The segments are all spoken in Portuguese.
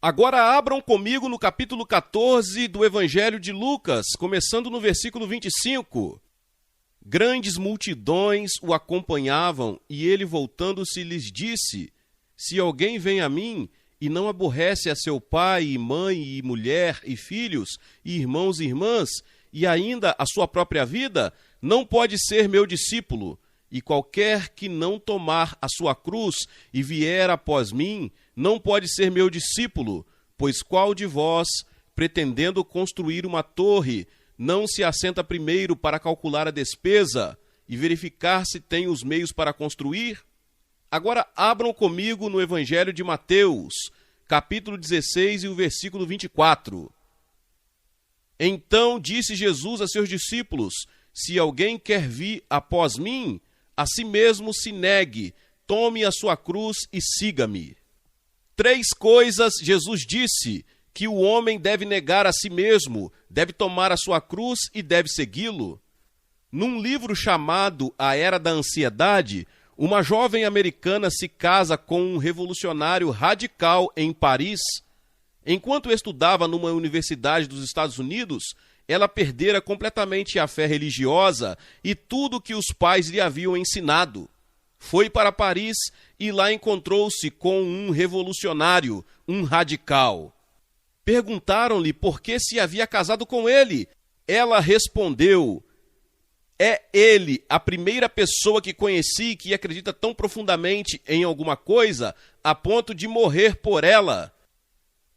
Agora abram comigo no capítulo 14 do Evangelho de Lucas, começando no versículo 25. Grandes multidões o acompanhavam e ele, voltando-se, lhes disse: Se alguém vem a mim e não aborrece a seu pai e mãe e mulher e filhos e irmãos e irmãs e ainda a sua própria vida, não pode ser meu discípulo. E qualquer que não tomar a sua cruz e vier após mim, não pode ser meu discípulo, pois qual de vós, pretendendo construir uma torre, não se assenta primeiro para calcular a despesa e verificar se tem os meios para construir? Agora abram comigo no Evangelho de Mateus, capítulo 16 e o versículo 24. Então disse Jesus a seus discípulos: Se alguém quer vir após mim, a si mesmo se negue, tome a sua cruz e siga-me. 3 coisas Jesus disse que o homem deve negar a si mesmo, deve tomar a sua cruz e deve segui-lo. Num livro chamado A Era da Ansiedade, uma jovem americana se casa com um revolucionário radical em Paris. Enquanto estudava numa universidade dos Estados Unidos, ela perdera completamente a fé religiosa e tudo que os pais lhe haviam ensinado. Foi para Paris e lá encontrou-se com um revolucionário, um radical. Perguntaram-lhe por que se havia casado com ele. Ela respondeu: É ele a primeira pessoa que conheci que acredita tão profundamente em alguma coisa a ponto de morrer por ela.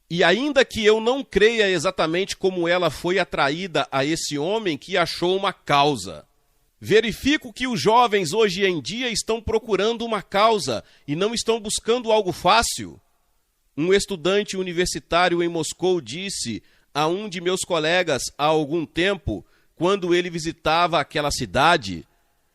E ainda que eu não creia exatamente como ela foi atraída a esse homem que achou uma causa. Verifico que os jovens hoje em dia estão procurando uma causa e não estão buscando algo fácil. Um estudante universitário em Moscou disse a um de meus colegas há algum tempo, quando ele visitava aquela cidade: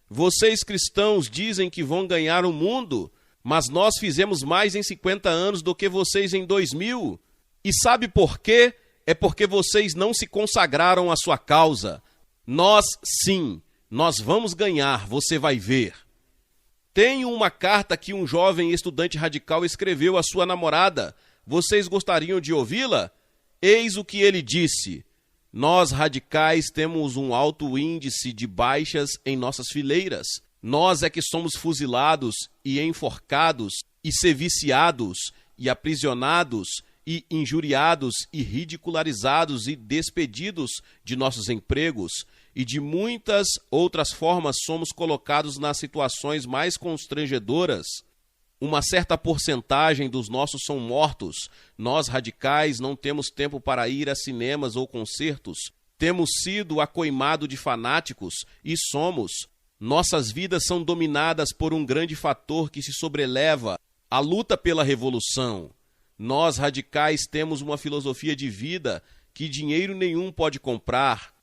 Vocês cristãos dizem que vão ganhar o mundo, mas nós fizemos mais em 50 anos do que vocês em 2000. E sabe por quê? É porque vocês não se consagraram à sua causa. Nós, sim, nós vamos ganhar, você vai ver. Tenho uma carta que um jovem estudante radical escreveu à sua namorada. Vocês gostariam de ouvi-la? Eis o que ele disse: Nós radicais temos um alto índice de baixas em nossas fileiras. Nós é que somos fuzilados e enforcados e seviciados e aprisionados e injuriados e ridicularizados e despedidos de nossos empregos, e de muitas outras formas somos colocados nas situações mais constrangedoras. Uma certa porcentagem dos nossos são mortos. Nós, radicais, não temos tempo para ir a cinemas ou concertos. Temos sido acoimados de fanáticos e somos. Nossas vidas são dominadas por um grande fator que se sobreleva: a luta pela revolução. Nós, radicais, temos uma filosofia de vida que dinheiro nenhum pode comprar.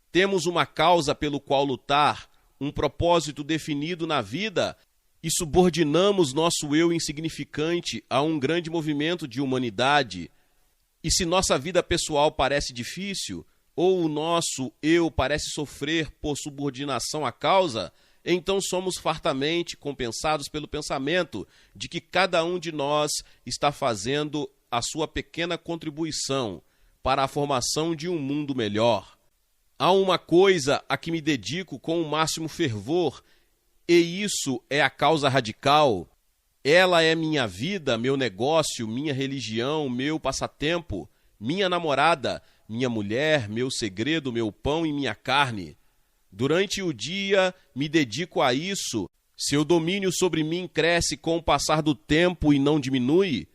Temos uma causa pelo qual lutar, um propósito definido na vida, e subordinamos nosso eu insignificante a um grande movimento de humanidade. E se nossa vida pessoal parece difícil, ou o nosso eu parece sofrer por subordinação à causa, então somos fartamente compensados pelo pensamento de que cada um de nós está fazendo a sua pequena contribuição para a formação de um mundo melhor. Há uma coisa a que me dedico com o máximo fervor, e isso é a causa radical. Ela é minha vida, meu negócio, minha religião, meu passatempo, minha namorada, minha mulher, meu segredo, meu pão e minha carne. Durante o dia me dedico a isso. Seu domínio sobre mim cresce com o passar do tempo e não diminui.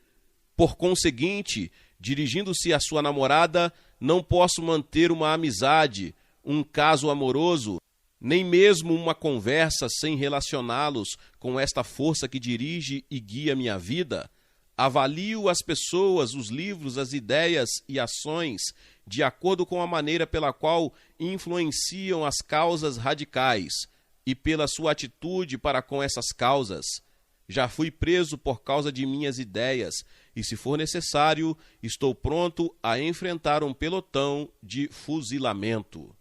Por conseguinte, dirigindo-se à sua namorada, não posso manter uma amizade, um caso amoroso, nem mesmo uma conversa sem relacioná-los com esta força que dirige e guia minha vida. Avalio as pessoas, os livros, as ideias e ações de acordo com a maneira pela qual influenciam as causas radicais e pela sua atitude para com essas causas. Já fui preso por causa de minhas ideias e, se for necessário, estou pronto a enfrentar um pelotão de fuzilamento.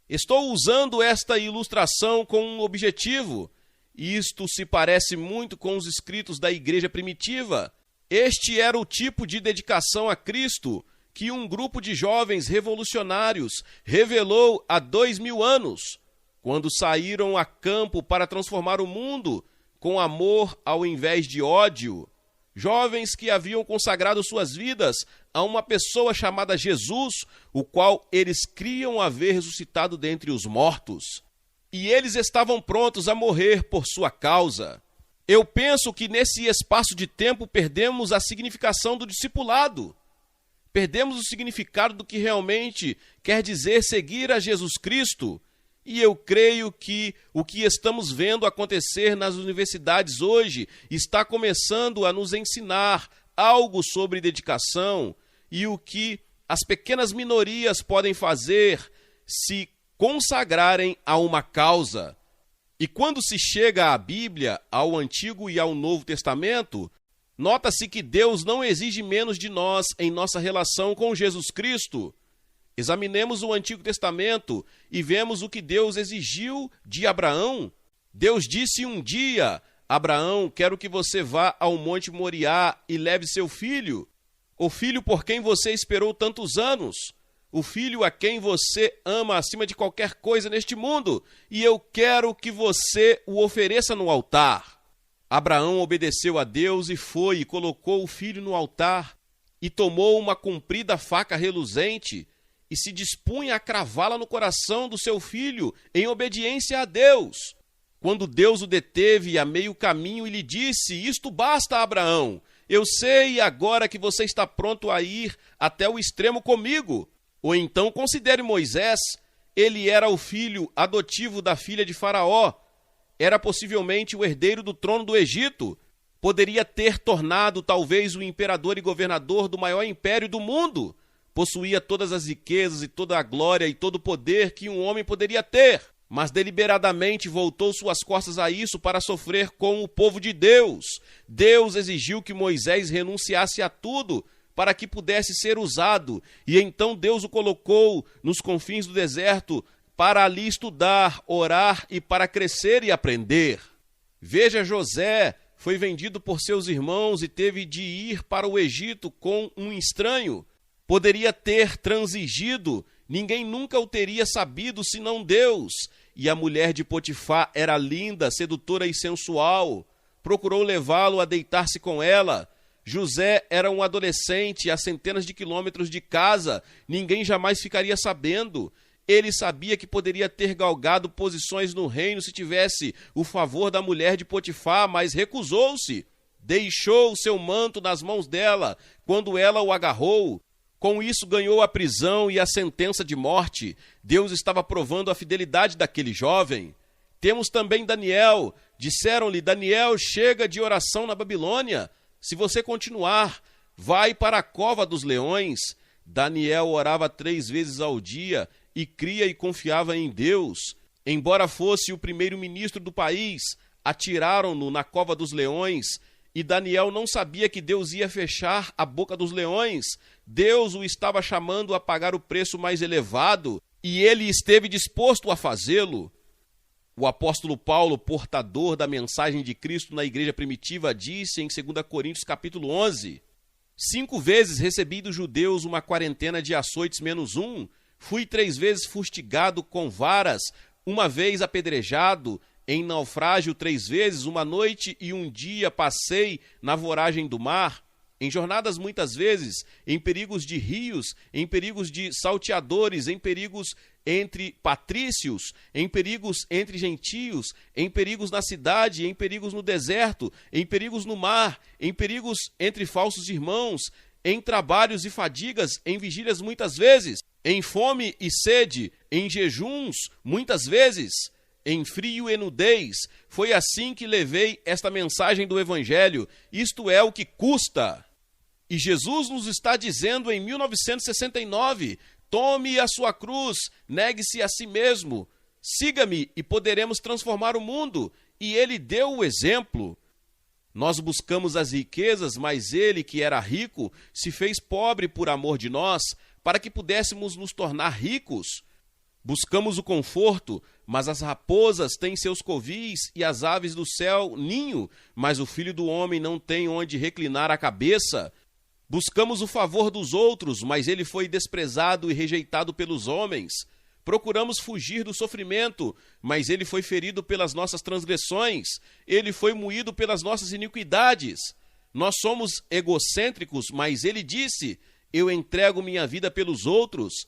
Estou usando esta ilustração com um objetivo. Isto se parece muito com os escritos da igreja primitiva. Este era o tipo de dedicação a Cristo que um grupo de jovens revolucionários revelou há 2000 anos, quando saíram a campo para transformar o mundo com amor ao invés de ódio. Jovens que haviam consagrado suas vidas a uma pessoa chamada Jesus, o qual eles criam haver ressuscitado dentre os mortos. E eles estavam prontos a morrer por sua causa. Eu penso que nesse espaço de tempo perdemos a significação do discipulado. Perdemos o significado do que realmente quer dizer seguir a Jesus Cristo. E eu creio que o que estamos vendo acontecer nas universidades hoje está começando a nos ensinar algo sobre dedicação e o que as pequenas minorias podem fazer se consagrarem a uma causa. E quando se chega à Bíblia, ao Antigo e ao Novo Testamento, nota-se que Deus não exige menos de nós em nossa relação com Jesus Cristo. Examinemos o Antigo Testamento e vemos o que Deus exigiu de Abraão. Deus disse um dia: Abraão, quero que você vá ao Monte Moriá e leve seu filho, o filho por quem você esperou tantos anos, o filho a quem você ama acima de qualquer coisa neste mundo, e eu quero que você o ofereça no altar. Abraão obedeceu a Deus e foi e colocou o filho no altar e tomou uma comprida faca reluzente e se dispunha a cravá-la no coração do seu filho em obediência a Deus. Quando Deus o deteve a meio caminho e lhe disse: isto basta, Abraão, eu sei agora que você está pronto a ir até o extremo comigo. Ou então considere Moisés, ele era o filho adotivo da filha de Faraó, era possivelmente o herdeiro do trono do Egito, poderia ter tornado talvez o imperador e governador do maior império do mundo, possuía todas as riquezas e toda a glória e todo o poder que um homem poderia ter, mas deliberadamente voltou suas costas a isso para sofrer com o povo de Deus. Deus exigiu que Moisés renunciasse a tudo para que pudesse ser usado, e então Deus o colocou nos confins do deserto para ali estudar, orar e para crescer e aprender. Veja, José foi vendido por seus irmãos e teve de ir para o Egito com um estranho. Poderia ter transigido, ninguém nunca o teria sabido senão Deus. E a mulher de Potifar era linda, sedutora e sensual. Procurou levá-lo a deitar-se com ela. José era um adolescente a centenas de quilômetros de casa, ninguém jamais ficaria sabendo. Ele sabia que poderia ter galgado posições no reino se tivesse o favor da mulher de Potifar, mas recusou-se. Deixou seu manto nas mãos dela quando ela o agarrou. Com isso ganhou a prisão e a sentença de morte. Deus estava provando a fidelidade daquele jovem. Temos também Daniel. Disseram-lhe: Daniel, chega de oração na Babilônia. Se você continuar, vai para a cova dos leões. Daniel orava 3 vezes ao dia e cria e confiava em Deus. Embora fosse o primeiro-ministro do país, atiraram-no na cova dos leões, e Daniel não sabia que Deus ia fechar a boca dos leões. Deus o estava chamando a pagar o preço mais elevado, e ele esteve disposto a fazê-lo. O apóstolo Paulo, portador da mensagem de Cristo na igreja primitiva, disse em 2 Coríntios capítulo 11: 5 vezes recebi dos judeus uma quarentena de açoites menos 1, fui 3 vezes fustigado com varas, 1 vez apedrejado, em naufrágio 3 vezes, 1 noite e 1 dia passei na voragem do mar, em jornadas muitas vezes, em perigos de rios, em perigos de salteadores, em perigos entre patrícios, em perigos entre gentios, em perigos na cidade, em perigos no deserto, em perigos no mar, em perigos entre falsos irmãos, em trabalhos e fadigas, em vigílias muitas vezes, em fome e sede, em jejuns muitas vezes, em frio e nudez. Foi assim que levei esta mensagem do Evangelho. Isto é o que custa. E Jesus nos está dizendo em 1969, tome a sua cruz, negue-se a si mesmo, siga-me e poderemos transformar o mundo. E ele deu o exemplo. Nós buscamos as riquezas, mas ele, que era rico, se fez pobre por amor de nós, para que pudéssemos nos tornar ricos. Buscamos o conforto, mas as raposas têm seus covis e as aves do céu ninho, mas o Filho do Homem não tem onde reclinar a cabeça. Buscamos o favor dos outros, mas ele foi desprezado e rejeitado pelos homens. Procuramos fugir do sofrimento, mas ele foi ferido pelas nossas transgressões. Ele foi moído pelas nossas iniquidades. Nós somos egocêntricos, mas ele disse: eu entrego minha vida pelos outros.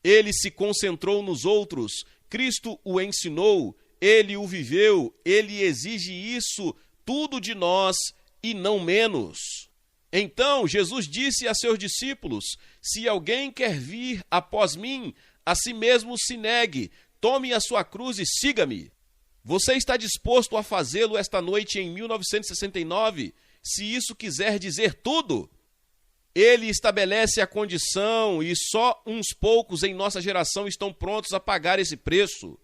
Ele se concentrou nos outros. Cristo o ensinou, ele o viveu, ele exige isso tudo de nós e não menos. Então Jesus disse a seus discípulos: se alguém quer vir após mim, a si mesmo se negue, tome a sua cruz e siga-me. Você está disposto a fazê-lo esta noite em 1969, se isso quiser dizer tudo? Ele estabelece a condição e só uns poucos em nossa geração estão prontos a pagar esse preço.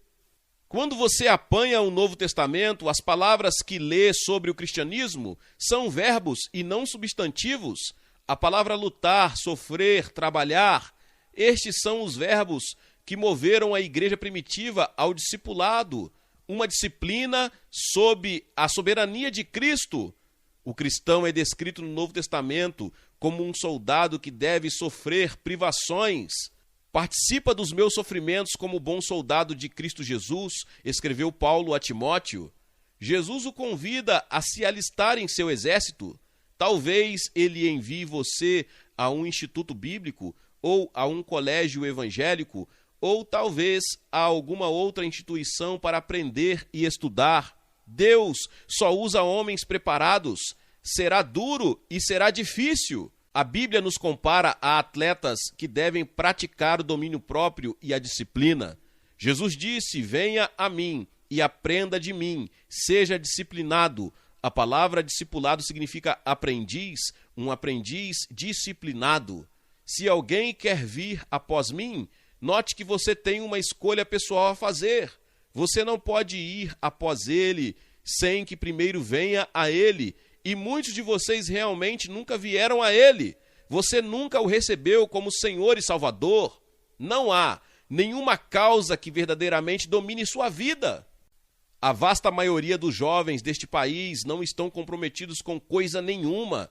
Quando você apanha o Novo Testamento, as palavras que lê sobre o cristianismo são verbos e não substantivos. A palavra lutar, sofrer, trabalhar, estes são os verbos que moveram a igreja primitiva ao discipulado, uma disciplina sob a soberania de Cristo. O cristão é descrito no Novo Testamento como um soldado que deve sofrer privações. Participa dos meus sofrimentos como bom soldado de Cristo Jesus, escreveu Paulo a Timóteo. Jesus o convida a se alistar em seu exército. Talvez ele envie você a um instituto bíblico ou a um colégio evangélico, ou talvez a alguma outra instituição para aprender e estudar. Deus só usa homens preparados. Será duro e será difícil. A Bíblia nos compara a atletas que devem praticar o domínio próprio e a disciplina. Jesus disse: venha a mim e aprenda de mim, seja disciplinado. A palavra discipulado significa aprendiz, um aprendiz disciplinado. Se alguém quer vir após mim, note que você tem uma escolha pessoal a fazer. Você não pode ir após ele sem que primeiro venha a ele. E muitos de vocês realmente nunca vieram a ele. Você nunca o recebeu como Senhor e Salvador. Não há nenhuma causa que verdadeiramente domine sua vida. A vasta maioria dos jovens deste país não estão comprometidos com coisa nenhuma.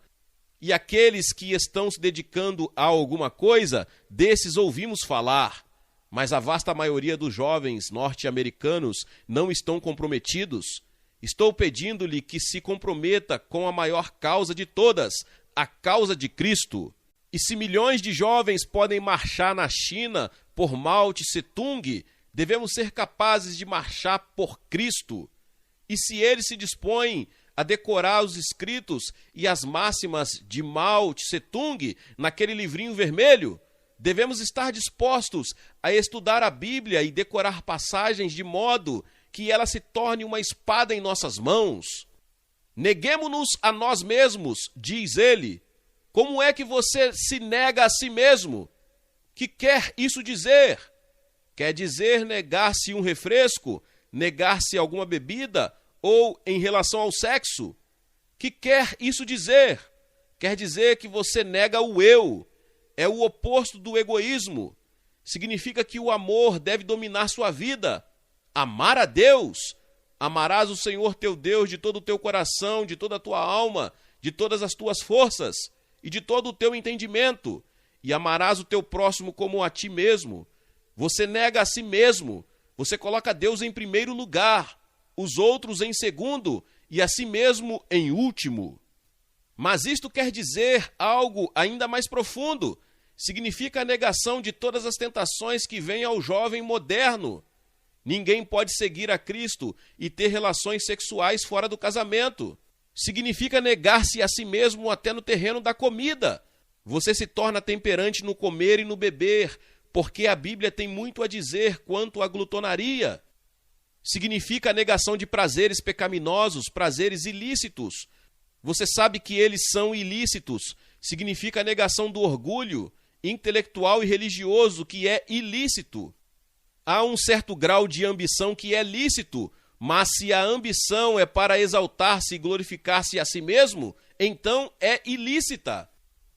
E aqueles que estão se dedicando a alguma coisa, desses ouvimos falar. Mas a vasta maioria dos jovens norte-americanos não estão comprometidos. Estou pedindo-lhe que se comprometa com a maior causa de todas, a causa de Cristo. E se milhões de jovens podem marchar na China por Mao Tse-tung, devemos ser capazes de marchar por Cristo. E se ele se dispõe a decorar os escritos e as máximas de Mao Tse-tung naquele livrinho vermelho, devemos estar dispostos a estudar a Bíblia e decorar passagens de modo que ela se torne uma espada em nossas mãos. Neguemo-nos a nós mesmos, diz ele. Como é que você se nega a si mesmo? Que quer isso dizer? Quer dizer negar-se um refresco, negar-se alguma bebida ou em relação ao sexo? Que quer isso dizer? Quer dizer que você nega o eu. É o oposto do egoísmo. Significa que o amor deve dominar sua vida. Amar a Deus. Amarás o Senhor teu Deus de todo o teu coração, de toda a tua alma, de todas as tuas forças e de todo o teu entendimento. E amarás o teu próximo como a ti mesmo. Você nega a si mesmo. Você coloca Deus em primeiro lugar, os outros em segundo e a si mesmo em último. Mas isto quer dizer algo ainda mais profundo. Significa a negação de todas as tentações que vêm ao jovem moderno. Ninguém pode seguir a Cristo e ter relações sexuais fora do casamento. Significa negar-se a si mesmo até no terreno da comida. Você se torna temperante no comer e no beber, porque a Bíblia tem muito a dizer quanto à glutonaria. Significa a negação de prazeres pecaminosos, prazeres ilícitos. Você sabe que eles são ilícitos. Significa a negação do orgulho intelectual e religioso, que é ilícito. Há um certo grau de ambição que é lícito, mas se a ambição é para exaltar-se e glorificar-se a si mesmo, então é ilícita.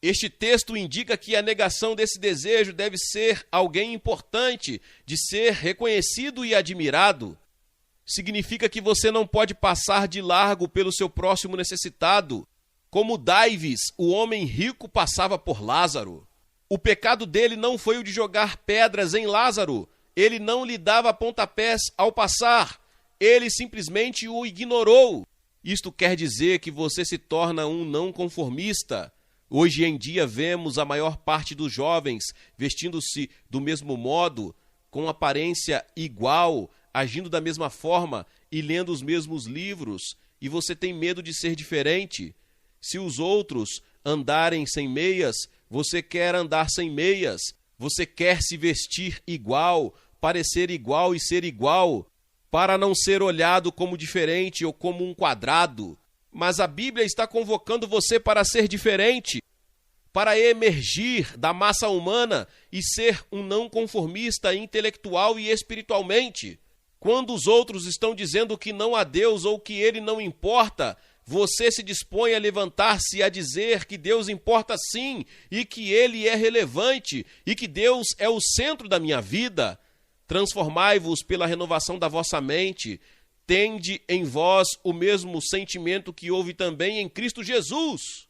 Este texto indica que a negação desse desejo deve ser alguém importante, de ser reconhecido e admirado. Significa que você não pode passar de largo pelo seu próximo necessitado, como Dives, o homem rico, passava por Lázaro. O pecado dele não foi o de jogar pedras em Lázaro. Ele não lhe dava pontapés ao passar. Ele simplesmente o ignorou. Isto quer dizer que você se torna um não conformista. Hoje em dia vemos a maior parte dos jovens vestindo-se do mesmo modo, com aparência igual, agindo da mesma forma e lendo os mesmos livros, e você tem medo de ser diferente. Se os outros andarem sem meias, você quer andar sem meias. Você quer se vestir igual, parecer igual e ser igual, para não ser olhado como diferente ou como um quadrado. Mas a Bíblia está convocando você para ser diferente, para emergir da massa humana e ser um não conformista intelectual e espiritualmente. Quando os outros estão dizendo que não há Deus ou que ele não importa, você se dispõe a levantar-se e a dizer que Deus importa sim, e que ele é relevante, e que Deus é o centro da minha vida. Transformai-vos pela renovação da vossa mente. Tende em vós o mesmo sentimento que houve também em Cristo Jesus.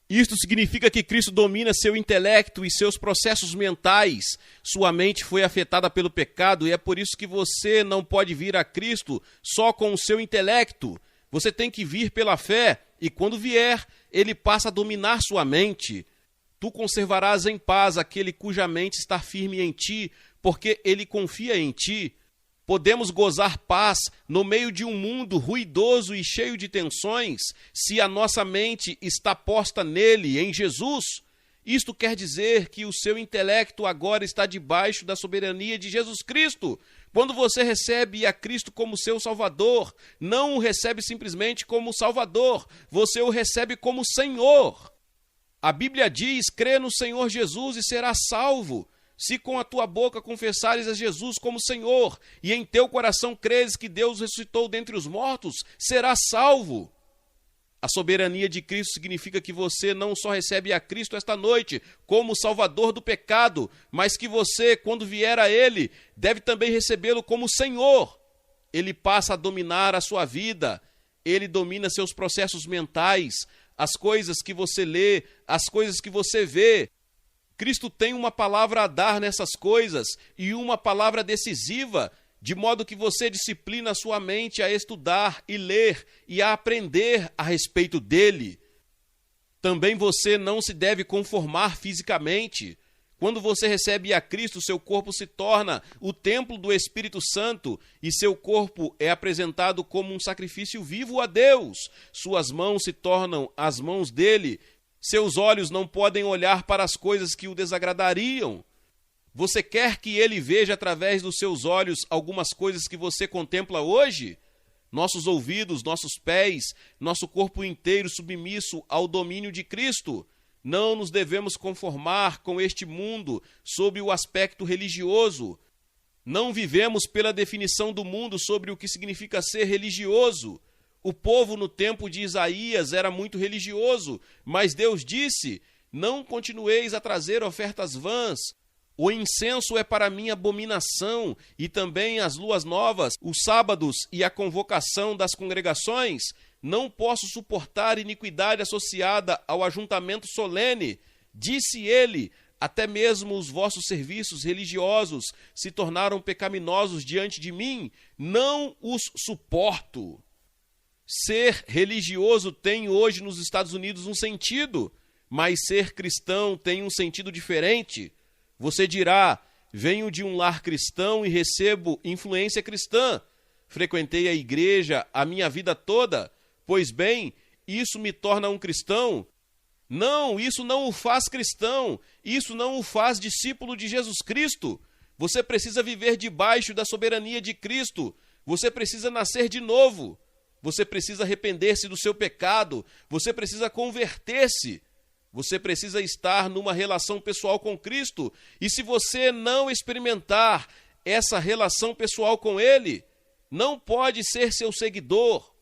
Isto significa que Cristo domina seu intelecto e seus processos mentais. Sua mente foi afetada pelo pecado e é por isso que você não pode vir a Cristo só com o seu intelecto. Você tem que vir pela fé e quando vier, ele passa a dominar sua mente. Tu conservarás em paz aquele cuja mente está firme em ti, porque ele confia em ti. Podemos gozar paz no meio de um mundo ruidoso e cheio de tensões, se a nossa mente está posta nele, em Jesus. Isto quer dizer que o seu intelecto agora está debaixo da soberania de Jesus Cristo. Quando você recebe a Cristo como seu Salvador, não o recebe simplesmente como Salvador, você o recebe como Senhor. A Bíblia diz: crê no Senhor Jesus e serás salvo. Se com a tua boca confessares a Jesus como Senhor, e em teu coração creres que Deus ressuscitou dentre os mortos, serás salvo. A soberania de Cristo significa que você não só recebe a Cristo esta noite como Salvador do pecado, mas que você, quando vier a Ele, deve também recebê-lo como Senhor. Ele passa a dominar a sua vida, Ele domina seus processos mentais, as coisas que você lê, as coisas que você vê. Cristo tem uma palavra a dar nessas coisas e uma palavra decisiva, de modo que você disciplina a sua mente a estudar e ler e a aprender a respeito dele. Também você não se deve conformar fisicamente. Quando você recebe a Cristo, seu corpo se torna o templo do Espírito Santo e seu corpo é apresentado como um sacrifício vivo a Deus. Suas mãos se tornam as mãos dele. Seus olhos não podem olhar para as coisas que o desagradariam. Você quer que ele veja através dos seus olhos algumas coisas que você contempla hoje? Nossos ouvidos, nossos pés, nosso corpo inteiro submisso ao domínio de Cristo. Não nos devemos conformar com este mundo sob o aspecto religioso. Não vivemos pela definição do mundo sobre o que significa ser religioso. O povo no tempo de Isaías era muito religioso, mas Deus disse: não continueis a trazer ofertas vãs. O incenso é para mim abominação, e também as luas novas, os sábados e a convocação das congregações. Não posso suportar iniquidade associada ao ajuntamento solene. Disse ele: até mesmo os vossos serviços religiosos se tornaram pecaminosos diante de mim. Não os suporto. Ser religioso tem hoje nos Estados Unidos um sentido, mas ser cristão tem um sentido diferente. Você dirá: venho de um lar cristão e recebo influência cristã. Frequentei a igreja a minha vida toda. Pois bem, isso me torna um cristão? Não, isso não o faz cristão. Isso não o faz discípulo de Jesus Cristo. Você precisa viver debaixo da soberania de Cristo. Você precisa nascer de novo. Você precisa arrepender-se do seu pecado. Você precisa converter-se. Você precisa estar numa relação pessoal com Cristo. E se você não experimentar essa relação pessoal com Ele, não pode ser seu seguidor.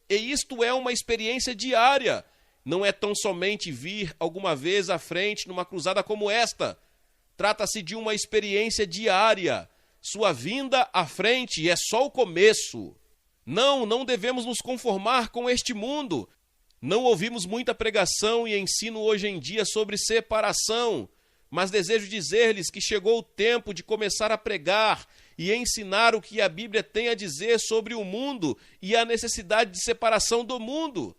E isto é uma experiência diária. não é tão somente vir alguma vez à frente numa cruzada como esta. Trata-se de uma experiência diária. Sua vinda à frente é só o começo. Não devemos nos conformar com este mundo. Não ouvimos muita pregação e ensino hoje em dia sobre separação, mas desejo dizer-lhes que chegou o tempo de começar a pregar e ensinar o que a Bíblia tem a dizer sobre o mundo e a necessidade de separação do mundo.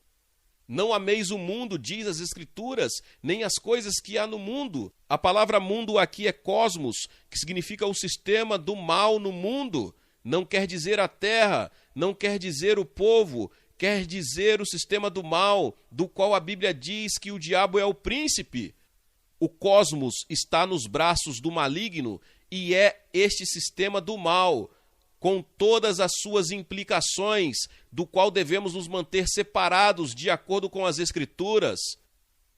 Não ameis o mundo, diz as Escrituras, nem as coisas que há no mundo. A palavra mundo aqui é cosmos, que significa o sistema do mal no mundo. Não quer dizer a terra, não quer dizer o povo, quer dizer o sistema do mal, do qual a Bíblia diz que o diabo é o príncipe. O cosmos está nos braços do maligno e é este sistema do mal, com todas as suas implicações, do qual devemos nos manter separados de acordo com as Escrituras.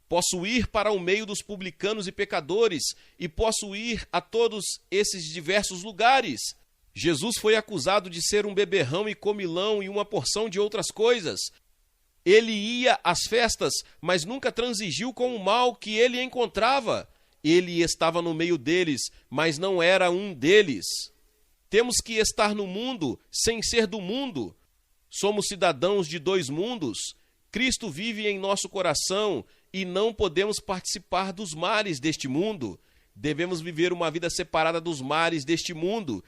Posso ir para o meio dos publicanos e pecadores e posso ir a todos esses diversos lugares. Jesus foi acusado de ser um beberrão e comilão e uma porção de outras coisas. Ele ia às festas, mas nunca transigiu com o mal que ele encontrava. Ele estava no meio deles, mas não era um deles. Temos que estar no mundo sem ser do mundo. Somos cidadãos de dois mundos. Cristo vive em nosso coração e não podemos participar dos males deste mundo. Devemos viver uma vida separada dos males deste mundo.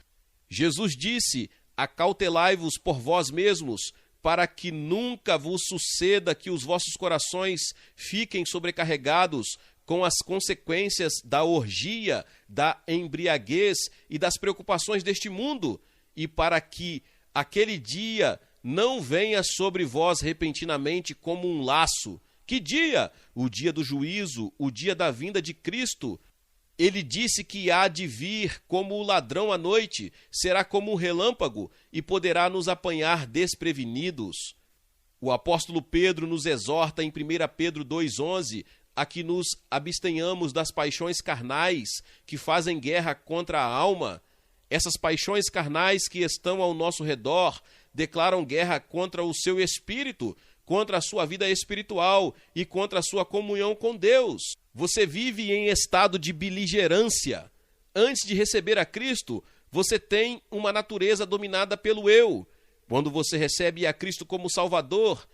Jesus disse: acautelai-vos por vós mesmos, para que nunca vos suceda que os vossos corações fiquem sobrecarregados com as consequências da orgia, da embriaguez e das preocupações deste mundo, e para que aquele dia não venha sobre vós repentinamente como um laço. Que dia? O dia do juízo, o dia da vinda de Cristo. Ele disse que há de vir como o ladrão à noite, será como um relâmpago e poderá nos apanhar desprevenidos. O apóstolo Pedro nos exorta em 1 Pedro 2,11 a que nos abstenhamos das paixões carnais que fazem guerra contra a alma. Essas paixões carnais que estão ao nosso redor declaram guerra contra o seu espírito, contra a sua vida espiritual e contra a sua comunhão com Deus. Você vive em estado de beligerância. Antes de receber a Cristo, você tem uma natureza dominada pelo eu. Quando você recebe a Cristo como Salvador,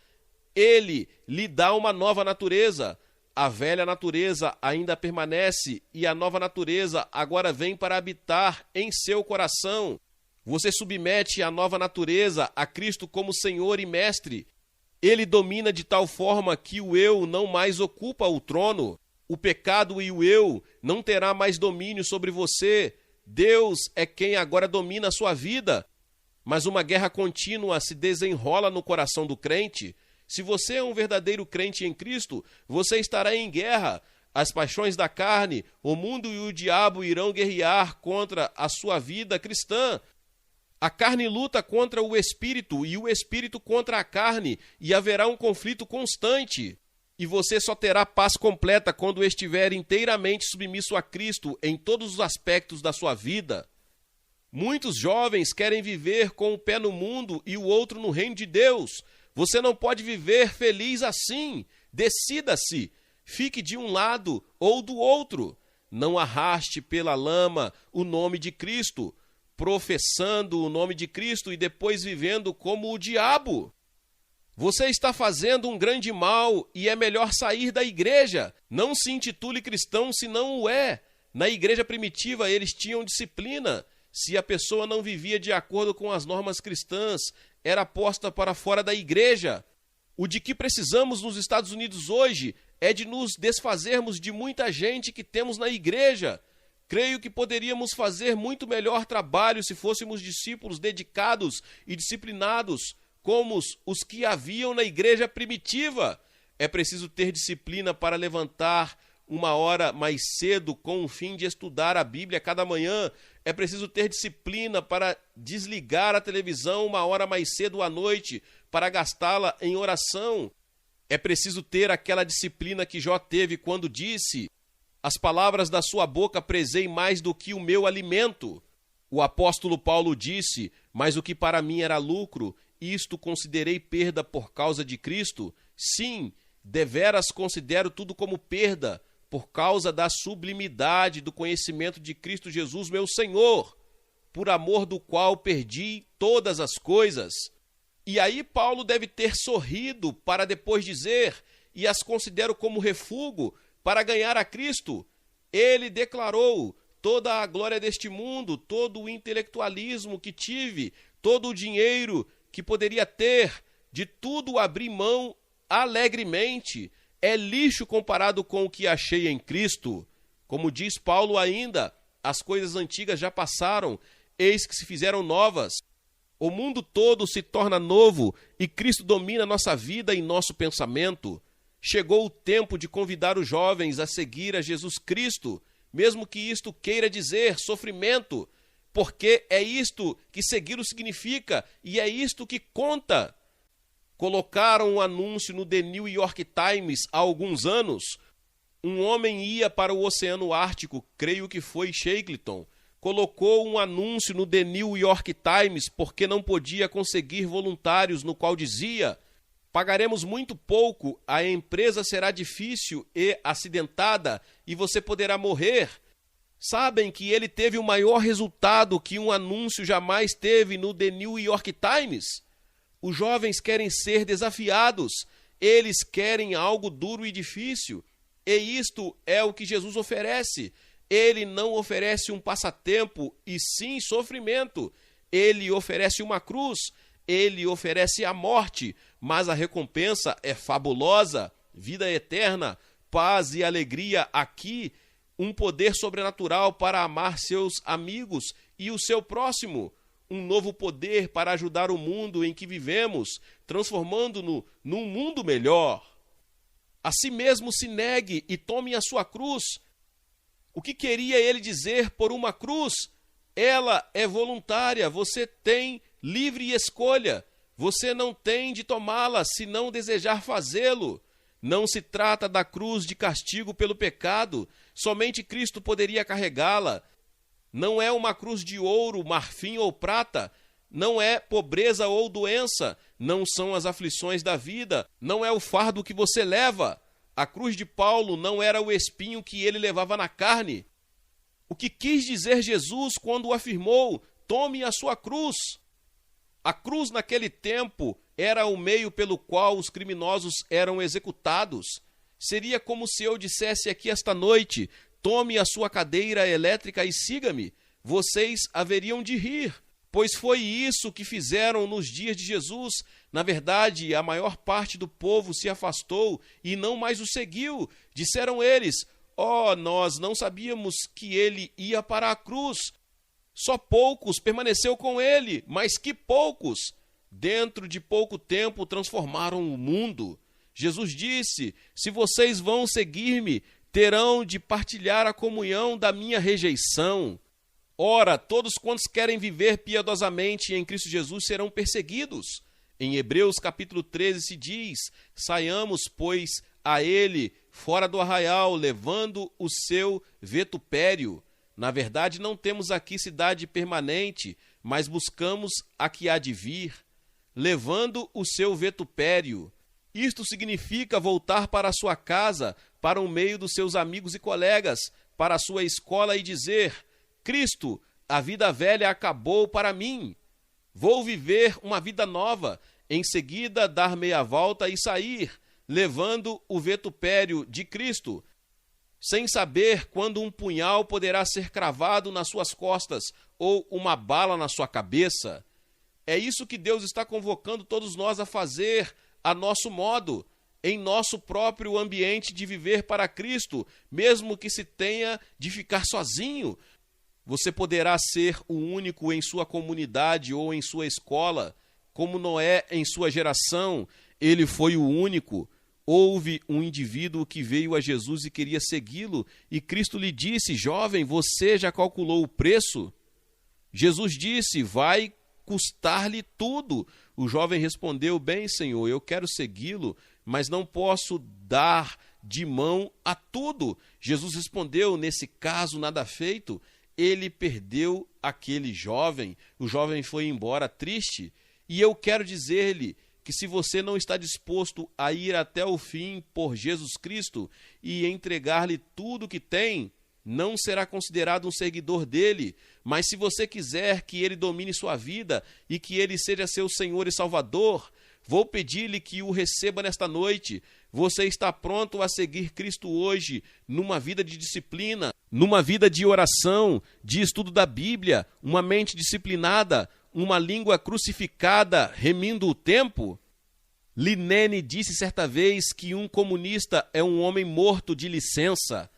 Ele lhe dá uma nova natureza. A velha natureza ainda permanece e a nova natureza agora vem para habitar em seu coração. Você submete a nova natureza a Cristo como Senhor e Mestre. Ele domina de tal forma que o eu não mais ocupa o trono. O pecado e o eu não terá mais domínio sobre você. Deus é quem agora domina a sua vida. Mas uma guerra contínua se desenrola no coração do crente. Se você é um verdadeiro crente em Cristo, você estará em guerra. As paixões da carne, o mundo e o diabo irão guerrear contra a sua vida cristã. A carne luta contra o espírito e o espírito contra a carne, e haverá um conflito constante. E você só terá paz completa quando estiver inteiramente submisso a Cristo em todos os aspectos da sua vida. Muitos jovens querem viver com um pé no mundo e o outro no reino de Deus. Você não pode viver feliz assim. Decida-se. Fique de um lado ou do outro. Não arraste pela lama o nome de Cristo, professando o nome de Cristo e depois vivendo como o diabo. Você está fazendo um grande mal e é melhor sair da igreja. Não se intitule cristão se não o é. Na igreja primitiva eles tinham disciplina. Se a pessoa não vivia de acordo com as normas cristãs, era posta para fora da igreja. O de que precisamos nos Estados Unidos hoje é de nos desfazermos de muita gente que temos na igreja. Creio que poderíamos fazer muito melhor trabalho se fôssemos discípulos dedicados e disciplinados, como os que haviam na igreja primitiva. É preciso ter disciplina para levantar uma hora mais cedo com o fim de estudar a Bíblia cada manhã. É preciso ter disciplina para desligar a televisão uma hora mais cedo à noite, para gastá-la em oração. É preciso ter aquela disciplina que Jó teve quando disse: as palavras da sua boca prezei mais do que o meu alimento. O apóstolo Paulo disse: mas o que para mim era lucro, isto considerei perda por causa de Cristo. Sim, Deveras considero tudo como perda, por causa da sublimidade do conhecimento de Cristo Jesus, meu Senhor, por amor do qual perdi todas as coisas. E aí Paulo deve ter sorrido para depois dizer, e as considero como refúgio para ganhar a Cristo. Ele declarou, toda a glória deste mundo, todo o intelectualismo que tive, todo o dinheiro que poderia ter, de tudo abri mão alegremente, é lixo comparado com o que achei em Cristo. Como diz Paulo ainda, as coisas antigas já passaram, eis que se fizeram novas. O mundo todo se torna novo e Cristo domina nossa vida e nosso pensamento. Chegou o tempo de convidar os jovens a seguir a Jesus Cristo, mesmo que isto queira dizer sofrimento, porque é isto que segui-lo significa e é isto que conta. Colocaram um anúncio no The New York Times há alguns anos. Um homem ia para o Oceano Ártico, creio que foi Shackleton. Colocou um anúncio no The New York Times porque não podia conseguir voluntários, no qual dizia: pagaremos muito pouco, a empresa será difícil e acidentada e você poderá morrer. Sabem que ele teve o maior resultado que um anúncio jamais teve no The New York Times? Os jovens querem ser desafiados, eles querem algo duro e difícil, e isto é o que Jesus oferece. Ele não oferece um passatempo, e sim sofrimento. Ele oferece uma cruz, ele oferece a morte, mas a recompensa é fabulosa, vida eterna, paz e alegria aqui, um poder sobrenatural para amar seus amigos e o seu próximo, um novo poder para ajudar o mundo em que vivemos, transformando-no num mundo melhor. A si mesmo se negue e tome a sua cruz. O que queria ele dizer por uma cruz? Ela é voluntária, você tem livre escolha. Você não tem de tomá-la se não desejar fazê-lo. Não se trata da cruz de castigo pelo pecado. Somente Cristo poderia carregá-la. Não é uma cruz de ouro, marfim ou prata. Não é pobreza ou doença. Não são as aflições da vida. Não é o fardo que você leva. A cruz de Paulo não era o espinho que ele levava na carne. O que quis dizer Jesus quando afirmou: tome a sua cruz? A cruz naquele tempo era o meio pelo qual os criminosos eram executados. Seria como se eu dissesse aqui esta noite: tome a sua cadeira elétrica e siga-me. Vocês haveriam de rir, pois foi isso que fizeram nos dias de Jesus. Na verdade, a maior parte do povo se afastou e não mais o seguiu. Disseram eles: nós não sabíamos que ele ia para a cruz. Só poucos permaneceu com ele, mas que poucos! Dentro de pouco tempo transformaram o mundo. Jesus disse: se vocês vão seguir-me, terão de partilhar a comunhão da minha rejeição. Ora, todos quantos querem viver piedosamente em Cristo Jesus serão perseguidos. Em Hebreus capítulo 13 se diz: saiamos, pois, a ele fora do arraial, levando o seu vitupério. Na verdade, não temos aqui cidade permanente, mas buscamos a que há de vir, levando o seu vitupério. Isto significa voltar para a sua casa, para o meio dos seus amigos e colegas, para a sua escola e dizer: Cristo, a vida velha acabou para mim. Vou viver uma vida nova. Em seguida, dar meia volta e sair, levando o vitupério de Cristo, sem saber quando um punhal poderá ser cravado nas suas costas ou uma bala na sua cabeça. É isso que Deus está convocando todos nós a fazer a nosso modo, em nosso próprio ambiente de viver para Cristo, mesmo que se tenha de ficar sozinho. Você poderá ser o único em sua comunidade ou em sua escola, como Noé em sua geração. Ele foi o único. Houve um indivíduo que veio a Jesus e queria segui-lo, e Cristo lhe disse: jovem, você já calculou o preço? Jesus disse: vai custar-lhe tudo. O jovem respondeu: bem, Senhor, eu quero segui-lo, mas não posso dar de mão a tudo. Jesus respondeu: nesse caso, nada feito. Ele perdeu aquele jovem. O jovem foi embora triste. E eu quero dizer-lhe que se você não está disposto a ir até o fim por Jesus Cristo e entregar-lhe tudo que tem, não será considerado um seguidor dele. Mas se você quiser que ele domine sua vida e que ele seja seu Senhor e Salvador, vou pedir-lhe que o receba nesta noite. Você está pronto a seguir Cristo hoje, numa vida de disciplina, numa vida de oração, de estudo da Bíblia, uma mente disciplinada, uma língua crucificada, remindo o tempo? Lenin disse certa vez que um comunista é um homem morto de licença.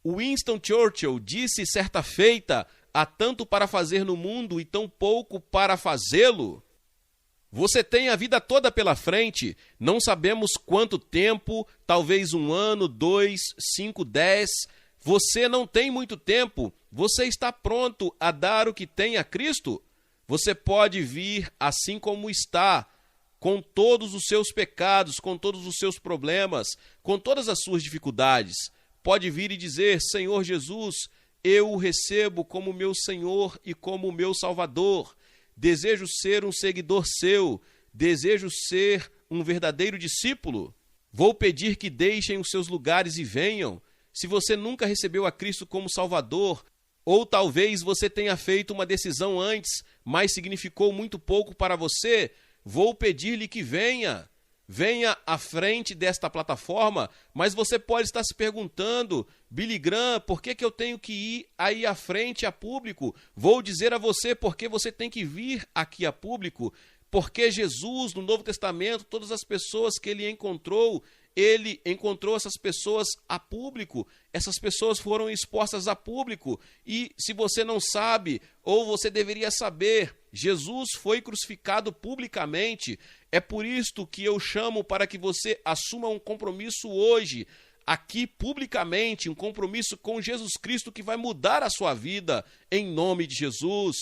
Winston Churchill disse certa feita: há tanto para fazer no mundo e tão pouco para fazê-lo. Você tem a vida toda pela frente, não sabemos quanto tempo, talvez 1 ano, 2, 5, 10. Você não tem muito tempo, você está pronto a dar o que tem a Cristo? Você pode vir assim como está, com todos os seus pecados, com todos os seus problemas, com todas as suas dificuldades. Pode vir e dizer: Senhor Jesus, eu o recebo como meu Senhor e como meu Salvador. Desejo ser um seguidor seu, desejo ser um verdadeiro discípulo. Vou pedir que deixem os seus lugares e venham. Se você nunca recebeu a Cristo como Salvador, ou talvez você tenha feito uma decisão antes, mas significou muito pouco para você, vou pedir-lhe que venha. Venha à frente desta plataforma, mas você pode estar se perguntando: Billy Graham, por que eu tenho que ir aí à frente a público? Vou dizer a você por que você tem que vir aqui a público. Porque Jesus, no Novo Testamento, todas as pessoas que ele encontrou essas pessoas a público. Essas pessoas foram expostas a público. E se você não sabe, ou você deveria saber, Jesus foi crucificado publicamente. É por isto que eu chamo para que você assuma um compromisso hoje, aqui publicamente, um compromisso com Jesus Cristo que vai mudar a sua vida, em nome de Jesus.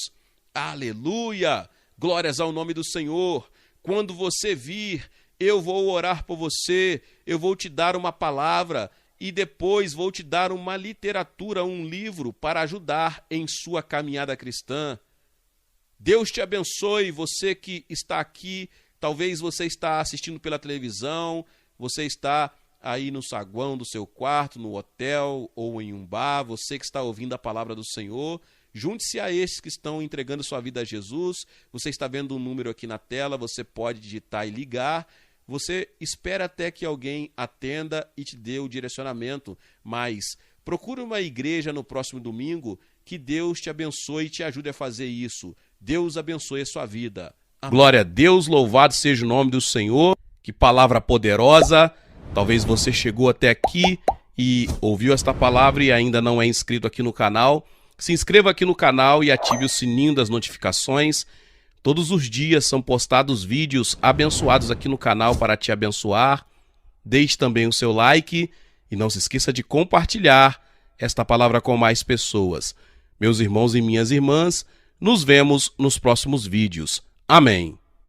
Aleluia! Glórias ao nome do Senhor. Quando você vir, eu vou orar por você, eu vou te dar uma palavra e depois vou te dar uma literatura, um livro para ajudar em sua caminhada cristã. Deus te abençoe, você que está aqui, talvez você está assistindo pela televisão, você está aí no saguão do seu quarto, no hotel ou em um bar, você que está ouvindo a palavra do Senhor. Junte-se a esses que estão entregando sua vida a Jesus. Você está vendo um número aqui na tela, você pode digitar e ligar. Você espera até que alguém atenda e te dê o direcionamento, mas procure uma igreja no próximo domingo. Que Deus te abençoe e te ajude a fazer isso. Deus abençoe a sua vida. Amém. Glória a Deus, louvado seja o nome do Senhor. Que palavra poderosa. Talvez você chegou até aqui e ouviu esta palavra e ainda não é inscrito aqui no canal. Se inscreva aqui no canal e ative o sininho das notificações. Todos os dias são postados vídeos abençoados aqui no canal para te abençoar. Deixe também o seu like e não se esqueça de compartilhar esta palavra com mais pessoas. Meus irmãos e minhas irmãs, nos vemos nos próximos vídeos. Amém.